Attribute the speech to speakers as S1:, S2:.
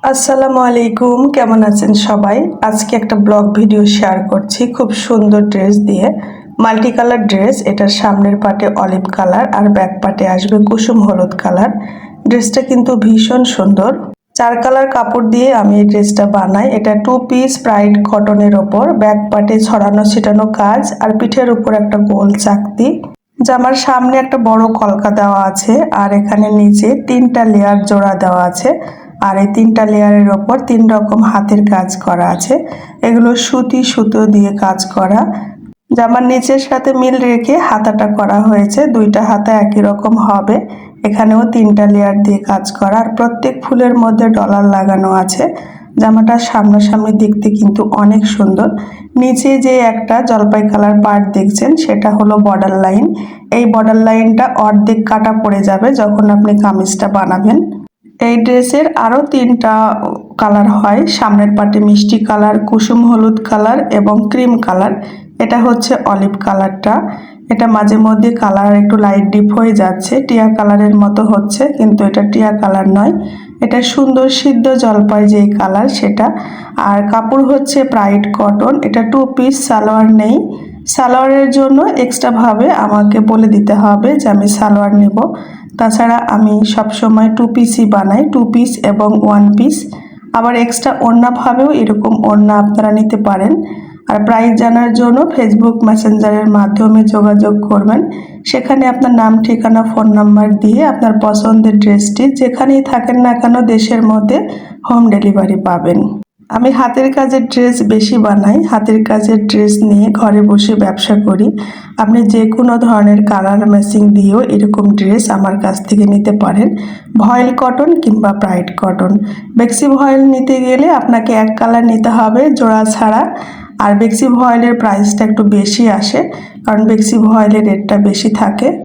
S1: আসসালামু আলাইকুম, কেমন আছেন সবাই? আজকে একটা ব্লগ ভিডিও শেয়ার করছি খুব সুন্দর ড্রেস দিয়ে। মাল্টি কালার ড্রেস, এটার সামনের পাটে অলিভ কালার আর ব্যাক পাটে আসবে কুসুম হলুদ কালার। ড্রেসটা কিন্তু ভীষণ সুন্দর। 4 কালার কাপড় দিয়ে আমি এই ড্রেসটা বানাই। এটা 2 পিস প্রাইড কটনের ওপর, ব্যাক পাটে ছড়ানো ছিটানো কাজ আর পিঠের উপর একটা গোল চাকতি। জামার সামনে একটা বড় কলকা দেওয়া আছে আর এখানে নিচে 3টা লেয়ার জোড়া দেওয়া আছে। আর এই 3টা লেয়ারের ওপর 3 রকম হাতের কাজ করা আছে। এগুলো সুতো দিয়ে কাজ করা। জামার নিচের সাথে মিল রেখে হাতাটা করা হয়েছে, 2টা হাতা একই রকম হবে। এখানেও 3টা লেয়ার দিয়ে কাজ করা আর প্রত্যেক ফুলের মধ্যে ডলার লাগানো আছে। জামাটার সামনাসামনি দেখতে কিন্তু অনেক সুন্দর। নিচে যে একটা জলপাই কালার পার্ট দেখছেন সেটা হলো বর্ডার লাইন। এই বর্ডার লাইনটা অর্ধেক কাটা পড়ে যাবে যখন আপনি কামিজটা বানাবেন। এই ড্রেসের আরও 3টা কালার হয়, সামনের পাটে মিষ্টি কালার, কুসুম হলুদ কালার এবং ক্রিম কালার। এটা হচ্ছে অলিভ কালারটা। এটা মাঝে মধ্যে কালার একটু লাইট ডিপ হয়ে যাচ্ছে, টিয়া কালারের মতো হচ্ছে, কিন্তু এটা টিয়া কালার নয়, এটা সুন্দর সিদ্ধ জলপাই যেই কালার সেটা। আর কাপড় হচ্ছে প্রাইড কটন। এটা 2 পিস, সালোয়ার নেই। সালোয়ারের জন্য এক্সট্রাভাবে আমাকে বলে দিতে হবে যে আমি সালোয়ার নেব। তাছাড়া আমি সবসময় 2 পিসই বানাই, 2 পিস এবং 1 পিস। আবার এক্সট্রা ওড়নাভাবেও এরকম ওড়না আপনারা নিতে পারেন। আর প্রাইস জানার জন্য ফেসবুক মেসেঞ্জারের মাধ্যমে যোগাযোগ করবেন। সেখানে আপনার নাম, ঠিকানা, ফোন নাম্বার দিয়ে আপনার পছন্দের ড্রেসটি যেখানেই থাকেন না কেন দেশের মধ্যে হোম ডেলিভারি পাবেন। আমি হাতের কাজের ড্রেস বেশি বানাই। হাতের কাজের ড্রেস নিয়ে ঘরে বসে ব্যবসা করি। আপনি যে কোনো ধরনের কালার ম্যাচিং দিয়েও এরকম ড্রেস আমার কাছ থেকে নিতে পারেন, ভয়েল কটন কিংবা প্রাইড কটন। বেক্সি ভয়েল নিতে গেলে আপনাকে 1 কালার নিতে হবে জোড়া ছাড়া। আর বেক্সি ভয়েলের প্রাইসটা একটু বেশি আসে, কারণ বেক্সি ভয়েলের রেটটা বেশি থাকে।